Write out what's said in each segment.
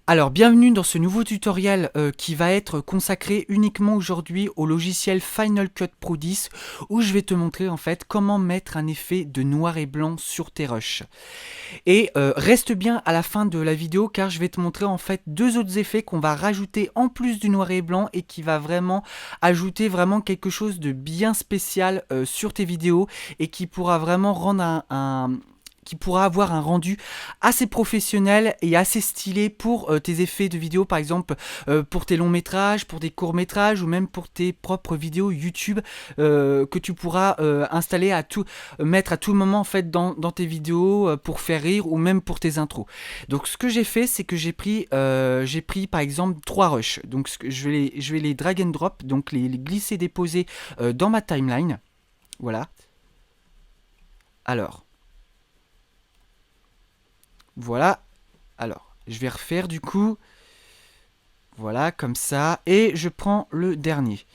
Alors, bienvenue dans ce nouveau tutoriel qui va être consacré uniquement aujourd'hui au logiciel Final Cut Pro 10 où je vais te montrer en fait comment mettre un effet de noir et blanc sur tes rushs. Et reste bien à la fin de la vidéo car je vais te montrer en fait deux autres effets qu'on va rajouter en plus du noir et blanc et qui va vraiment ajouter vraiment quelque chose de bien spécial sur tes vidéos et qui pourra vraiment rendre qui pourra avoir un rendu assez professionnel et assez stylé pour tes effets de vidéo, par exemple pour tes longs métrages, pour tes courts métrages ou même pour tes propres vidéos YouTube que tu pourras installer mettre à tout moment en fait dans tes vidéos pour faire rire ou même pour tes intros. Donc ce que j'ai fait, c'est que j'ai pris par exemple 3 rushs. Donc je vais les drag and drop, donc les glisser déposer dans ma timeline. Voilà. Alors. Voilà, alors je vais refaire du coup, voilà comme ça, et je prends le dernier,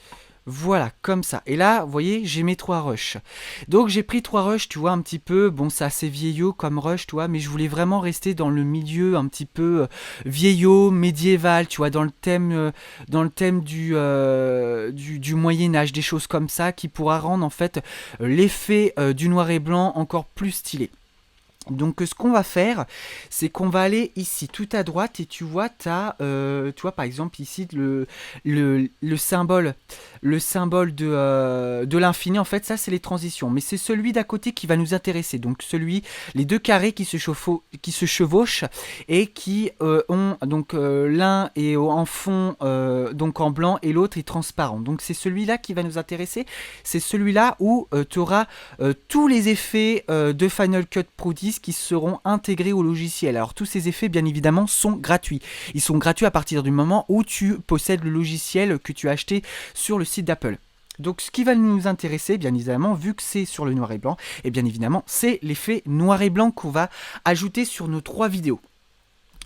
voilà comme ça, et là vous voyez j'ai mes 3 rushs, donc j'ai pris 3 rushs tu vois un petit peu, bon c'est assez vieillot comme rush tu vois, mais je voulais vraiment rester dans le milieu un petit peu vieillot, médiéval, tu vois, dans le thème du Moyen-Âge, des choses comme ça qui pourra rendre en fait l'effet du noir et blanc encore plus stylé. Donc ce qu'on va faire, c'est qu'on va aller ici tout à droite et tu vois, tu vois par exemple ici le symbole, de l'infini, en fait ça c'est les transitions, mais c'est celui d'à côté qui va nous intéresser, donc les deux carrés qui se chevauchent et qui ont, donc l'un est en fond, donc en blanc et l'autre est transparent, donc c'est celui-là qui va nous intéresser, c'est celui-là où tu auras tous les effets de Final Cut Pro 10 qui seront intégrés au logiciel. Alors tous ces effets bien évidemment sont gratuits. Ils sont gratuits à partir du moment où tu possèdes le logiciel que tu as acheté sur le site d'Apple. Donc ce qui va nous intéresser, bien évidemment, vu que c'est sur le noir et blanc, et bien évidemment, c'est l'effet noir et blanc qu'on va ajouter sur nos 3 vidéos.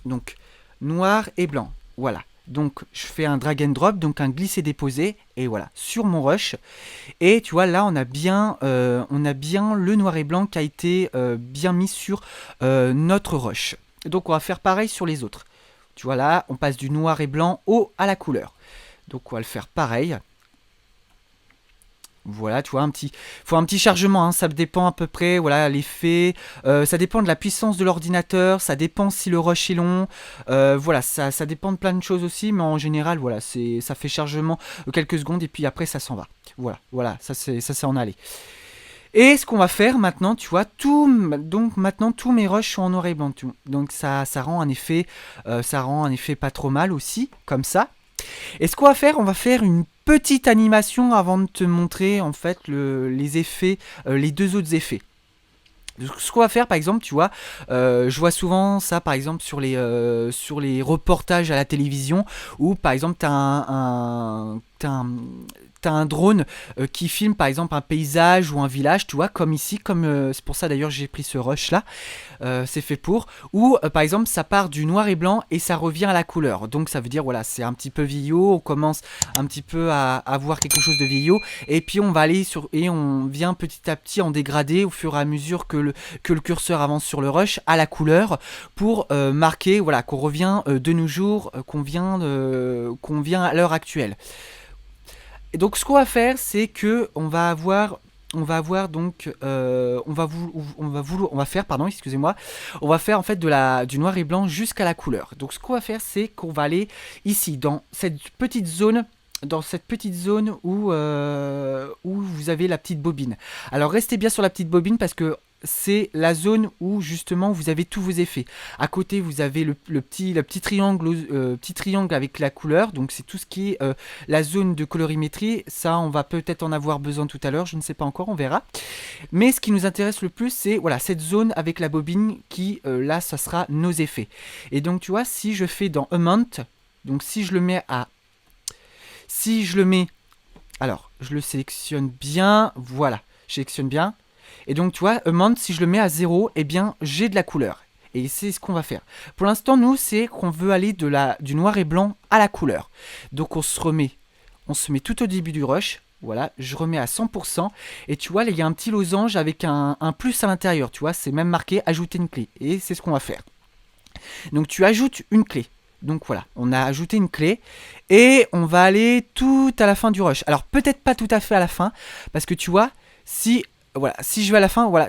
Donc noir et blanc, voilà. Donc je fais un drag and drop, donc un glisser-déposer, et voilà, sur mon rush. Et tu vois, là, on a bien le noir et blanc qui a été bien mis sur notre rush. Donc on va faire pareil sur les autres. Tu vois, là, on passe du noir et blanc à la couleur. Donc on va le faire pareil. Voilà, tu vois, faut un petit chargement, hein, ça dépend à peu près, voilà, l'effet, ça dépend de la puissance de l'ordinateur, ça dépend si le rush est long, voilà, ça dépend de plein de choses aussi, mais en général, voilà, ça fait chargement quelques secondes et puis après ça s'en va. Voilà, ça c'est en aller. Et ce qu'on va faire maintenant, tu vois, donc maintenant tous mes rushs sont en noir et blanc, donc ça rend un effet pas trop mal aussi, comme ça. Et ce qu'on va faire, on va faire une petite animation avant de te montrer en fait les effets, les deux autres effets. Ce qu'on va faire par exemple, tu vois, je vois souvent ça par exemple sur les reportages à la télévision où par exemple t'as un drone qui filme par exemple un paysage ou un village, tu vois, comme ici, c'est pour ça d'ailleurs j'ai pris ce rush là, c'est fait pour, où par exemple ça part du noir et blanc et ça revient à la couleur, donc ça veut dire voilà c'est un petit peu vieillot, on commence un petit peu à voir quelque chose de vieillot et puis on va aller et on vient petit à petit en dégradé au fur et à mesure que le curseur avance sur le rush à la couleur pour marquer voilà qu'on revient de nos jours, qu'on vient à l'heure actuelle. Et donc ce qu'on va faire, c'est que on va avoir donc on va faire pardon excusez-moi, on va faire en fait du noir et blanc jusqu'à la couleur. Donc ce qu'on va faire, c'est qu'on va aller ici dans cette petite zone où vous avez la petite bobine. Alors restez bien sur la petite bobine parce que c'est la zone où justement vous avez tous vos effets. À côté vous avez le petit triangle avec la couleur, donc c'est tout ce qui est la zone de colorimétrie. Ça on va peut-être en avoir besoin tout à l'heure, je ne sais pas encore, on verra. Mais ce qui nous intéresse le plus, c'est voilà cette zone avec la bobine qui là ça sera nos effets. Et donc tu vois, si je fais dans Amount, donc si je le mets alors je le sélectionne bien, voilà, je sélectionne bien. Et donc tu vois, Amount, si je le mets à 0, eh bien j'ai de la couleur. Et c'est ce qu'on va faire. Pour l'instant, nous, c'est qu'on veut aller du noir et blanc à la couleur. Donc on se met tout au début du rush. Voilà, je remets à 100%. Et tu vois, là, il y a un petit losange avec un plus à l'intérieur. Tu vois, c'est même marqué ajouter une clé. Et c'est ce qu'on va faire. Donc tu ajoutes une clé. Donc voilà, on a ajouté une clé et on va aller tout à la fin du rush. Alors peut-être pas tout à fait à la fin, parce que tu vois, si je vais à la fin, voilà,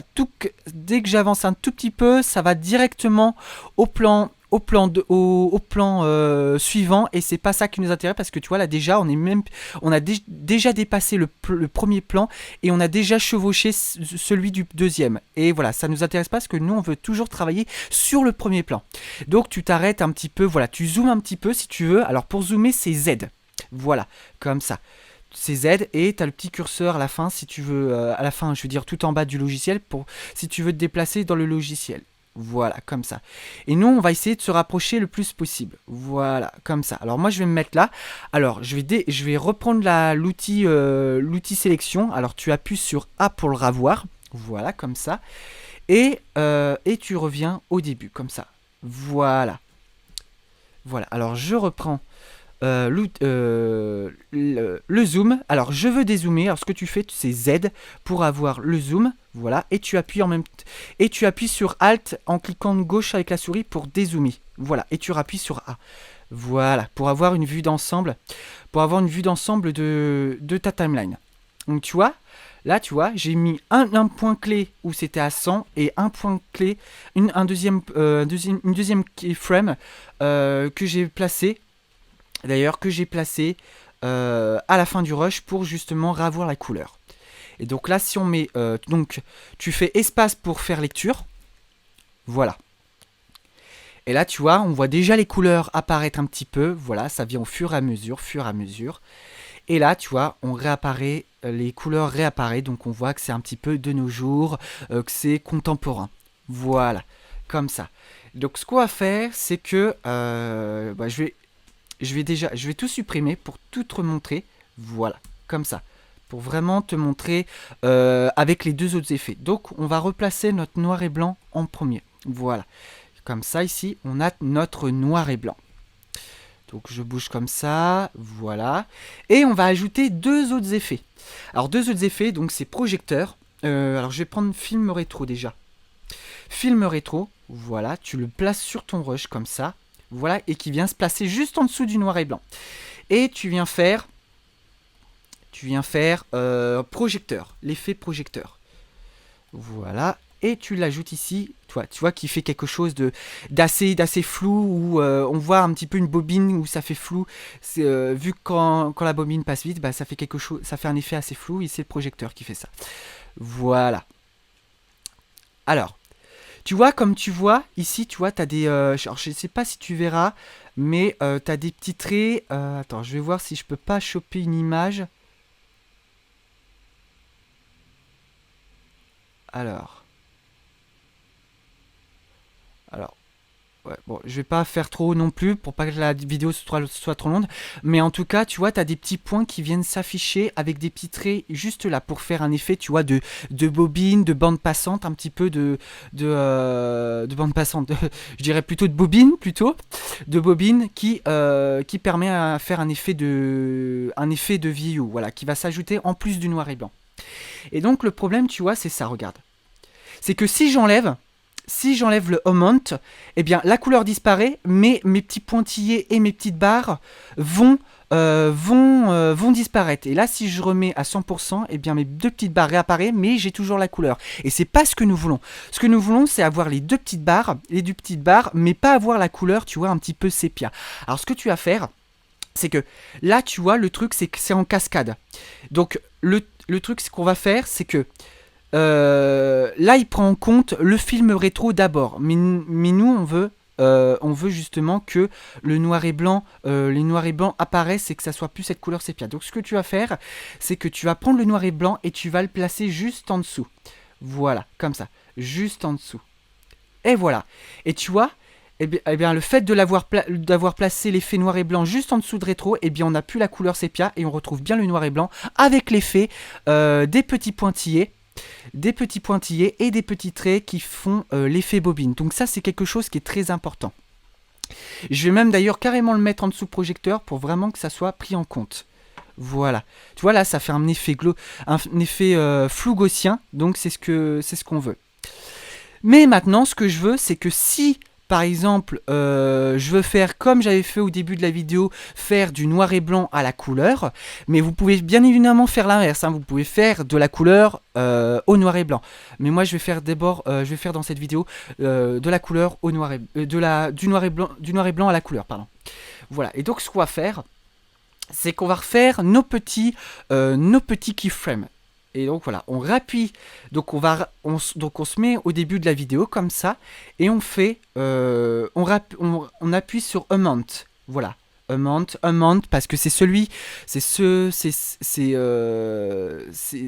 dès que j'avance un tout petit peu, ça va directement au plan suivant, et c'est pas ça qui nous intéresse, parce que tu vois là déjà on a déjà dépassé le premier plan et on a déjà chevauché celui du deuxième, et voilà, ça nous intéresse pas parce que nous on veut toujours travailler sur le premier plan. Donc tu t'arrêtes un petit peu, voilà, tu zoomes un petit peu si tu veux. Alors pour zoomer c'est Z, voilà, comme ça. C'est Z, et tu as le petit curseur à la fin si tu veux, à la fin je veux dire tout en bas du logiciel, pour si tu veux te déplacer dans le logiciel. Voilà, comme ça. Et nous, on va essayer de se rapprocher le plus possible. Voilà, comme ça. Alors moi, je vais me mettre là. Alors, je vais reprendre l'outil sélection. Alors, tu appuies sur A pour le ravoir. Voilà, comme ça. Et tu reviens au début, comme ça. Voilà. Voilà, alors je reprends le zoom. Alors je veux dézoomer. Alors ce que tu fais, c'est Z pour avoir le zoom. Voilà, et tu appuies sur Alt en cliquant de gauche avec la souris pour dézoomer. Voilà, et tu rappuies sur A. Voilà, pour avoir une vue d'ensemble, de ta timeline. Donc tu vois, là tu vois, j'ai mis un point clé où c'était à 100 et un point clé, une deuxième keyframe que j'ai placé. D'ailleurs, à la fin du rush pour justement ravoir la couleur. Et donc là, si on met... donc, tu fais espace pour faire lecture. Voilà. Et là, tu vois, on voit déjà les couleurs apparaître un petit peu. Voilà, ça vient au fur et à mesure. Et là, tu vois, les couleurs réapparaissent. Donc, on voit que c'est un petit peu de nos jours, que c'est contemporain. Voilà, comme ça. Donc, ce qu'on va faire, c'est que... je vais tout supprimer pour tout te remontrer. Voilà, comme ça. Pour vraiment te montrer avec les deux autres effets. Donc, on va replacer notre noir et blanc en premier. Voilà. Comme ça, ici, on a notre noir et blanc. Donc, je bouge comme ça. Voilà. Et on va ajouter deux autres effets. Alors, deux autres effets, donc c'est projecteur. Alors, je vais prendre film rétro déjà. Film rétro, voilà. Tu le places sur ton rush comme ça. Voilà, et qui vient se placer juste en dessous du noir et blanc. Et tu viens faire projecteur, l'effet projecteur. Voilà, et tu l'ajoutes ici, tu vois qui fait quelque chose d'assez flou, où on voit un petit peu une bobine où ça fait flou. Vu que quand la bobine passe vite, bah, ça fait un effet assez flou, et c'est le projecteur qui fait ça. Voilà. Alors, tu vois, comme tu vois, ici, tu vois, tu as des... alors, je ne sais pas si tu verras, mais tu as des petits traits. Attends, je vais voir si je peux pas choper une image. Alors, ouais, bon, je vais pas faire trop haut non plus pour pas que la vidéo soit trop longue. Mais en tout cas, tu vois, tu as des petits points qui viennent s'afficher avec des petits traits juste là pour faire un effet, tu vois, de bobine, de bande passante, un petit peu de bande passante. Je dirais plutôt de bobine qui permet à faire un effet de vieillot, voilà, qui va s'ajouter en plus du noir et blanc. Et donc le problème, tu vois, c'est ça, regarde. C'est que si j'enlève le Home, eh bien la couleur disparaît, mais mes petits pointillés et mes petites barres vont disparaître. Et là, si je remets à 100%, eh bien mes deux petites barres réapparaissent, mais j'ai toujours la couleur. Et c'est pas ce que nous voulons. Ce que nous voulons, c'est avoir les deux petites barres, mais pas avoir la couleur, tu vois, un petit peu sépia. Alors ce que tu vas faire, c'est que là, tu vois, le truc, c'est que c'est en cascade. Donc le truc, ce qu'on va faire, c'est que là, il prend en compte le film rétro d'abord, mais nous, on veut justement que les noirs et blancs apparaissent et que ça soit plus cette couleur sépia. Donc, ce que tu vas faire, c'est que tu vas prendre le noir et blanc et tu vas le placer juste en dessous. Voilà, comme ça, juste en dessous. Et voilà. Et tu vois, eh bien, le fait d'avoir placé l'effet noir et blanc juste en dessous de rétro, eh bien, on n'a plus la couleur sépia et on retrouve bien le noir et blanc avec l'effet des petits pointillés et des petits traits qui font l'effet bobine. Donc ça, c'est quelque chose qui est très important. Je vais même d'ailleurs carrément le mettre en dessous projecteur pour vraiment que ça soit pris en compte. Voilà. Tu vois là, ça fait un effet flou gaussien, donc c'est ce qu'on veut. Mais maintenant, ce que je veux, c'est que si par exemple, je veux faire comme j'avais fait au début de la vidéo, faire du noir et blanc à la couleur, mais vous pouvez bien évidemment faire l'inverse, hein, vous pouvez faire de la couleur au noir et blanc. Mais moi je vais faire d'abord, je vais faire dans cette vidéo de la couleur au noir et du noir et blanc à la couleur, pardon. Voilà. Et donc ce qu'on va faire, c'est qu'on va refaire nos petits keyframes. Et donc voilà, on rappuie, donc on se met au début de la vidéo comme ça, et on fait, on appuie sur Amount, voilà, Amount, parce que c'est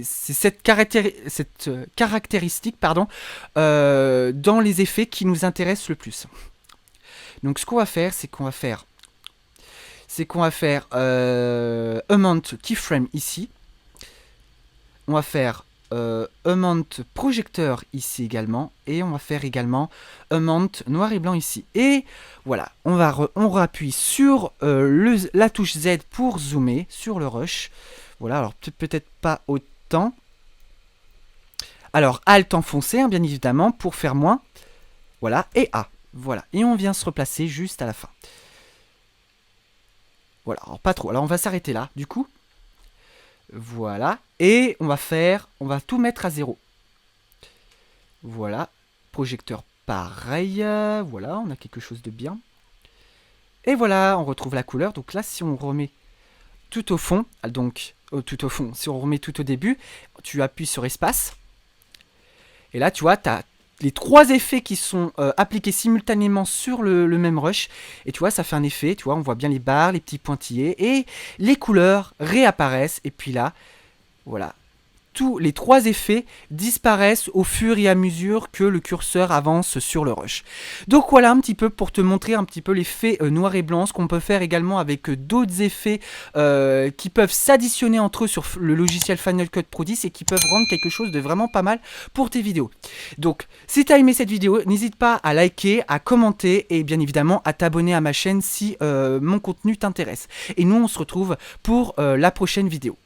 cette caractéristique, pardon, dans les effets qui nous intéressent le plus. Donc ce qu'on va faire, c'est qu'on va faire Amount Keyframe ici. On va faire Amount Projecteur ici également. Et on va faire également Amount Noir et Blanc ici. Et voilà, on rappuie sur la touche Z pour zoomer sur le rush. Voilà, alors peut-être pas autant. Alors Alt enfoncé, hein, bien évidemment, pour faire moins. Voilà, et A. Voilà, et on vient se replacer juste à la fin. Voilà, alors pas trop. Alors on va s'arrêter là, du coup. Voilà. Et on va tout mettre à 0. Voilà. Projecteur pareil. Voilà, on a quelque chose de bien. Et voilà, on retrouve la couleur. Donc là, si on remet tout au fond, donc tout au fond, si on remet tout au début, tu appuies sur espace. Et là, tu vois, tu as les 3 effets qui sont appliqués simultanément sur le même rush. Et tu vois, ça fait un effet, tu vois, on voit bien les barres, les petits pointillés. Et les couleurs réapparaissent. Et puis là, voilà. Tous les 3 effets disparaissent au fur et à mesure que le curseur avance sur le rush. Donc voilà un petit peu pour te montrer un petit peu l'effet noir et blanc, ce qu'on peut faire également avec d'autres effets qui peuvent s'additionner entre eux sur le logiciel Final Cut Pro 10 et qui peuvent rendre quelque chose de vraiment pas mal pour tes vidéos. Donc si tu as aimé cette vidéo, n'hésite pas à liker, à commenter et bien évidemment à t'abonner à ma chaîne si mon contenu t'intéresse. Et nous on se retrouve pour la prochaine vidéo.